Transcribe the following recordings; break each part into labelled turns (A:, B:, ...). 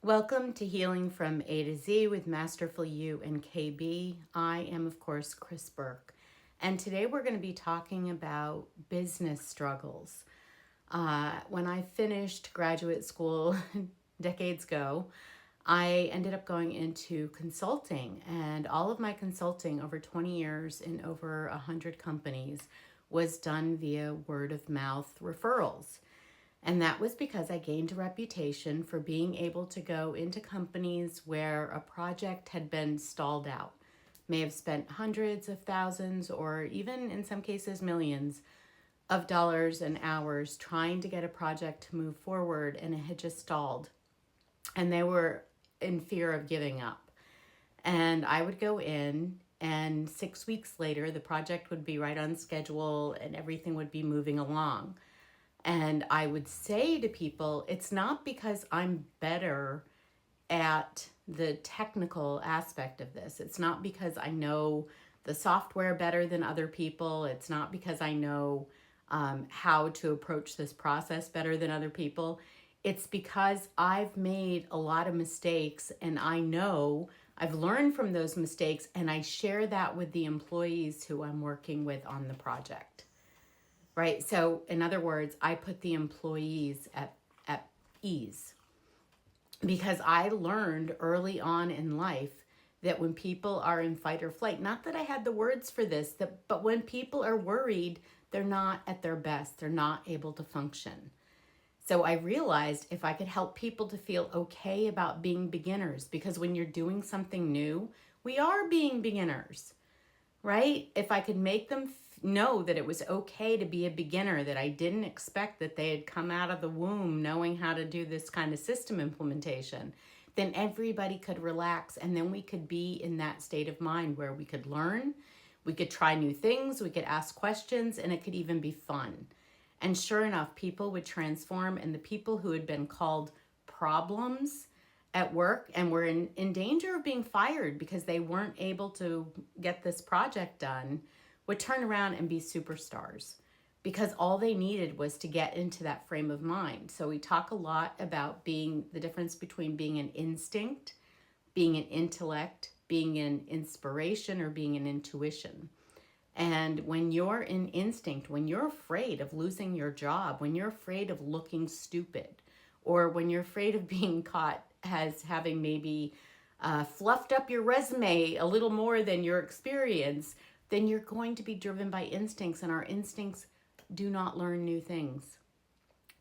A: Welcome to Healing from A to Z with Masterful U and KB. I am, of course, Chris Burke. And today we're going to be talking about business struggles. When I finished graduate school decades ago, I ended up going into consulting, and all of my consulting over 20 years in over 100 companies was done via word of mouth referrals. And that was because I gained a reputation for being able to go into companies where a project had been stalled out, may have spent hundreds of thousands or even in some cases millions of dollars and hours trying to get a project to move forward, and it had just stalled. And they were in fear of giving up. And I would go in, and 6 weeks later, the project would be right on schedule and everything would be moving along. And I would say to people, it's not because I'm better at the technical aspect of this. It's not because I know the software better than other people. It's not because I know how to approach this process better than other people. It's because I've made a lot of mistakes, and I know I've learned from those mistakes, and I share that with the employees who I'm working with on the project. Right? So in other words, I put the employees at ease because I learned early on in life that when people are in fight or flight, not that I had the words for this, but when people are worried, they're not at their best. They're not able to function. So I realized if I could help people to feel okay about being beginners, because when you're doing something new, we are being beginners, right? If I could make them know that it was okay to be a beginner, that I didn't expect that they had come out of the womb knowing how to do this kind of system implementation, then everybody could relax, and then we could be in that state of mind where we could learn, we could try new things, we could ask questions, and it could even be fun. And sure enough, people would transform, and the people who had been called problems at work and were in danger of being fired because they weren't able to get this project done would turn around and be superstars because all they needed was to get into that frame of mind. So we talk a lot about being the difference between being an instinct, being an intellect, being an inspiration, or being an intuition. And when you're in instinct, when you're afraid of losing your job, when you're afraid of looking stupid, or when you're afraid of being caught as having maybe fluffed up your resume a little more than your experience, then you're going to be driven by instincts, and our instincts do not learn new things.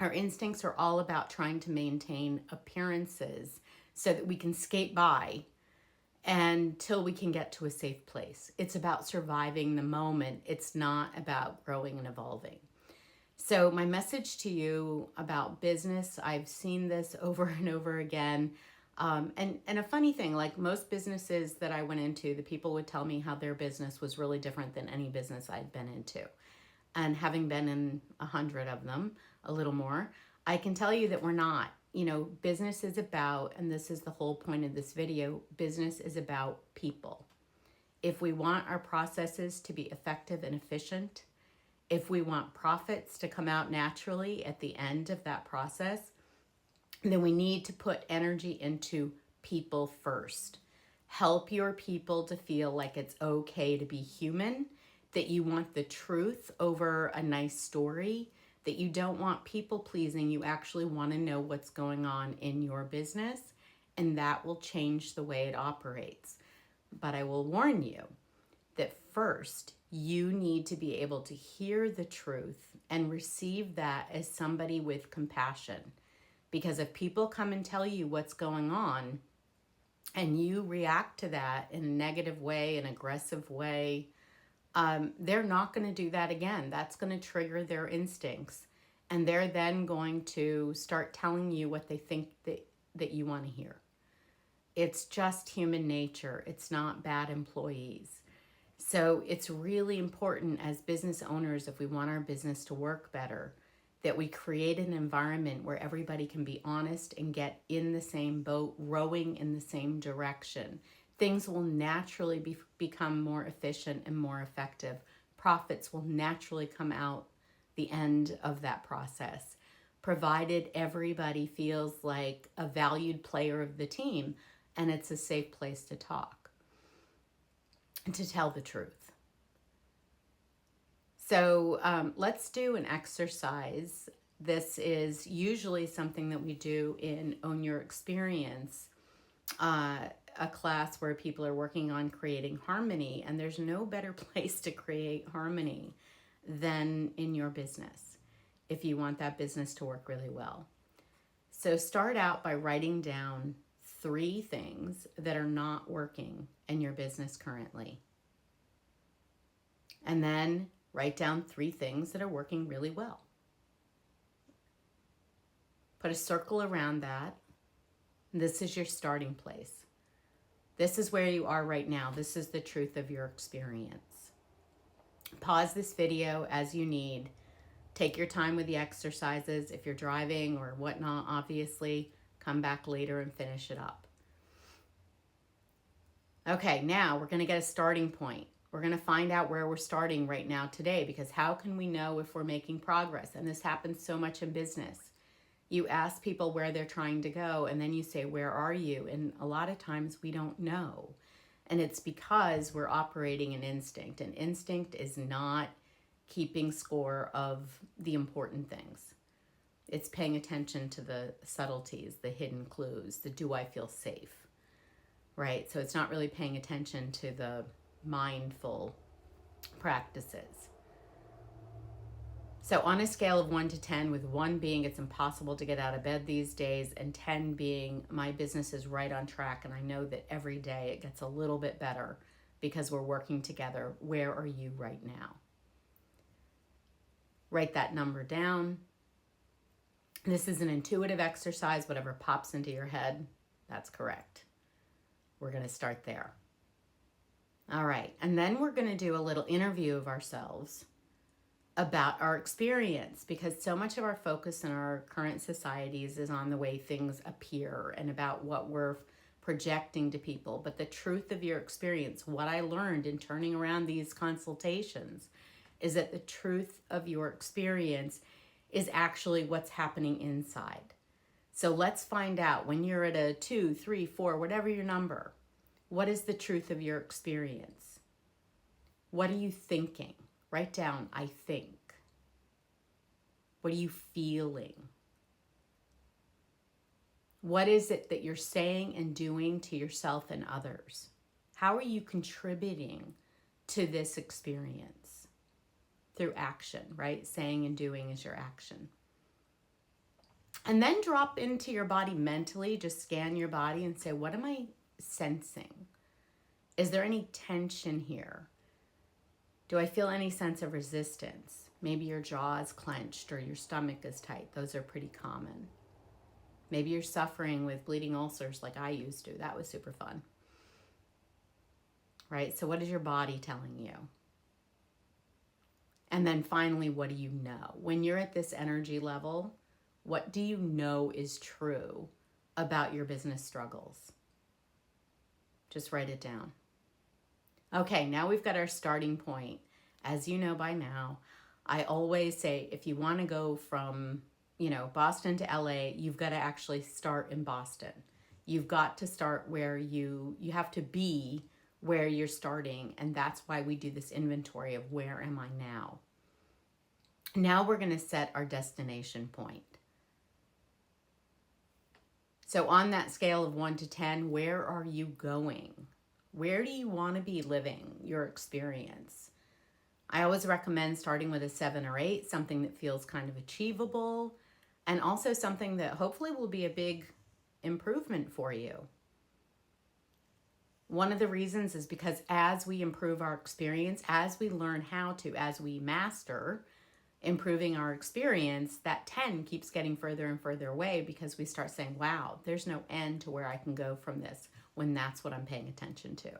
A: Our instincts are all about trying to maintain appearances so that we can skate by until we can get to a safe place. It's about surviving the moment. It's not about growing and evolving. So my message to you about business, I've seen this over and over again. And a funny thing, like most businesses that I went into, the people would tell me how their business was really different than any business I'd been into. And having been in 100 of them, a little more, I can tell you that we're not. You know, business is about, and this is the whole point of this video, business is about people. If we want our processes to be effective and efficient, if we want profits to come out naturally at the end of that process, then we need to put energy into people first. Help your people to feel like it's okay to be human, that you want the truth over a nice story, that you don't want people pleasing. You actually want to know what's going on in your business, and that will change the way it operates. But I will warn you that first, you need to be able to hear the truth and receive that as somebody with compassion. Because if people come and tell you what's going on and you react to that in a negative way, an aggressive way, they're not going to do that again. That's going to trigger their instincts. And they're then going to start telling you what they think that you want to hear. It's just human nature. It's not bad employees. So it's really important as business owners, if we want our business to work better, that we create an environment where everybody can be honest and get in the same boat, rowing in the same direction. Things will naturally become more efficient and more effective. Profits will naturally come out the end of that process. provided everybody feels like a valued player of the team and it's a safe place to talk and to tell the truth. So let's do an exercise. This is usually something that we do in Own Your Experience, a class where people are working on creating harmony. And there's no better place to create harmony than in your business if you want that business to work really well. So start out by writing down 3 things that are not working in your business currently. And then write down 3 things that are working really well. Put a circle around that. This is your starting place. This is where you are right now. This is the truth of your experience. Pause this video as you need. Take your time with the exercises. If you're driving or whatnot, obviously, come back later and finish it up. Okay, now we're going to get a starting point. We're going to find out where we're starting right now today, because how can we know if we're making progress? And this happens so much in business. You ask people where they're trying to go, and then you say, where are you? And a lot of times we don't know. And it's because we're operating in instinct. And instinct is not keeping score of the important things. It's paying attention to the subtleties, the hidden clues, the do I feel safe, right? So it's not really paying attention to the mindful practices. So on a scale of 1 to 10, with 1 being it's impossible to get out of bed these days, and 10 being my business is right on track, and I know that every day it gets a little bit better because we're working together, where are you right now? Write that number down. This is an intuitive exercise. Whatever pops into your head, that's correct. We're going to start there. All right. And then we're going to do a little interview of ourselves about our experience, because so much of our focus in our current societies is on the way things appear and about what we're projecting to people. But the truth of your experience, what I learned in turning around these consultations, is that the truth of your experience is actually what's happening inside. So let's find out, when you're at a 2, 3, 4, whatever your number, what is the truth of your experience? What are you thinking? Write down, I think. What are you feeling? What is it that you're saying and doing to yourself and others? How are you contributing to this experience? Through action, right? Saying and doing is your action. And then drop into your body mentally. Just scan your body and say, what am I sensing? Is there any tension here? Do I feel any sense of resistance? Maybe your jaw is clenched or your stomach is tight. Those are pretty common. Maybe you're suffering with bleeding ulcers like I used to. That was super fun. Right? So what is your body telling you? And then finally, what do you know? When you're at this energy level, what do you know is true about your business struggles? Just write it down. Okay, now we've got our starting point. As you know by now, I always say, if you want to go from, Boston to LA, you've got to actually start in Boston. You've got to start where you have to be where you're starting. And that's why we do this inventory of where am I now? Now we're going to set our destination point. So on that scale of 1 to 10, where are you going? Where do you want to be living your experience? I always recommend starting with a 7 or 8, something that feels kind of achievable, and also something that hopefully will be a big improvement for you. One of the reasons is because as we improve our experience, as we learn how to, as we master improving our experience, that 10 keeps getting further and further away, because we start saying, wow, there's no end to where I can go from this, when that's what I'm paying attention to.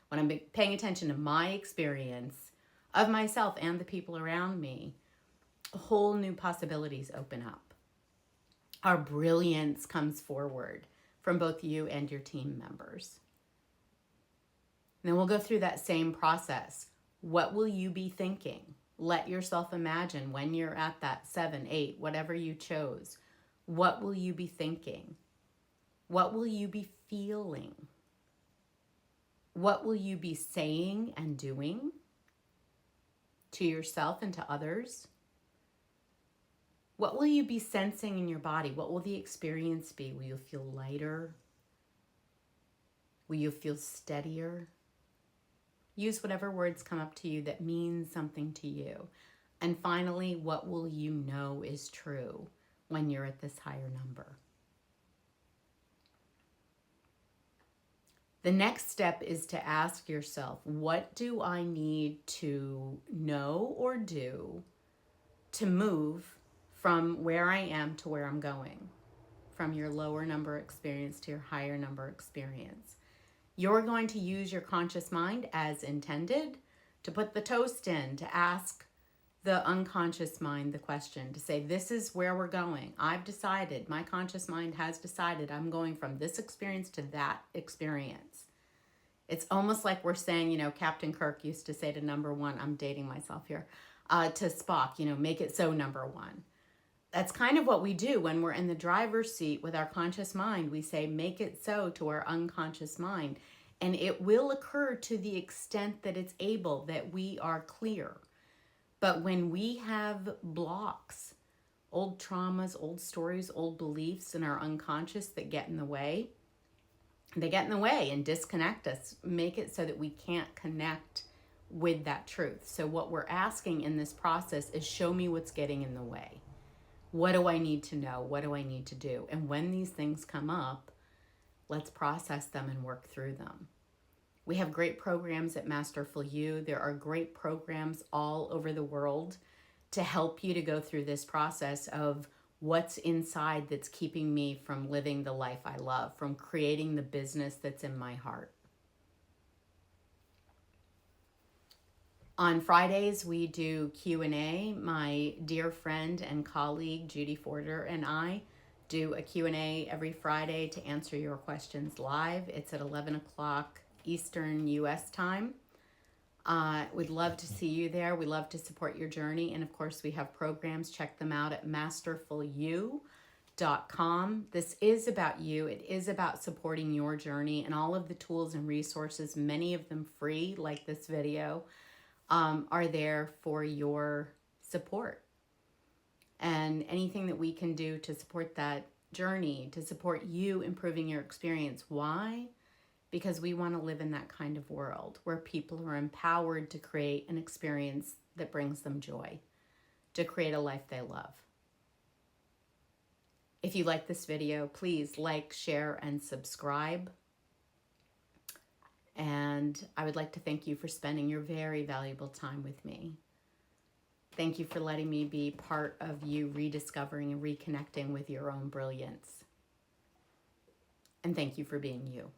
A: When I'm paying attention to my experience of myself and the people around me, whole new possibilities open up. Our brilliance comes forward from both you and your team members. And then we'll go through that same process. What will you be thinking? Let yourself imagine when you're at that 7, 8, whatever you chose. What will you be thinking? What will you be feeling? What will you be saying and doing to yourself and to others? What will you be sensing in your body? What will the experience be? Will you feel lighter? Will you feel steadier? Use whatever words come up to you that mean something to you. And finally, what will you know is true when you're at this higher number? The next step is to ask yourself, what do I need to know or do to move from where I am to where I'm going? From your lower number experience to your higher number experience. You're going to use your conscious mind as intended to put the toast in, to ask the unconscious mind the question, to say, this is where we're going. I've decided, my conscious mind has decided I'm going from this experience to that experience. It's almost like we're saying, Captain Kirk used to say to number one, I'm dating myself here, to Spock, make it so, number one. That's kind of what we do when we're in the driver's seat with our conscious mind. We say, make it so, to our unconscious mind. And it will occur to the extent that it's able, that we are clear. But when we have blocks, old traumas, old stories, old beliefs in our unconscious that get in the way, they get in the way and disconnect us, make it so that we can't connect with that truth. So what we're asking in this process is, show me what's getting in the way. What do I need to know? What do I need to do? And when these things come up, let's process them and work through them. We have great programs at Masterful U. There are great programs all over the world to help you to go through this process of what's inside that's keeping me from living the life I love, from creating the business that's in my heart. On Fridays, we do Q&A. My dear friend and colleague, Judy Forder, and I do a Q&A every Friday to answer your questions live. It's at 11 o'clock Eastern U.S. time. We'd love to see you there. We love to support your journey. And of course, we have programs. Check them out at masterfulu.com. This is about you. It is about supporting your journey, and all of the tools and resources, many of them free, like this video, are there for your support. And anything that we can do to support that journey, to support you improving your experience. Why? Because we want to live in that kind of world where people are empowered to create an experience that brings them joy, to create a life they love. If you like this video, please like, share, and subscribe. And I would like to thank you for spending your very valuable time with me. Thank you for letting me be part of you rediscovering and reconnecting with your own brilliance. And thank you for being you.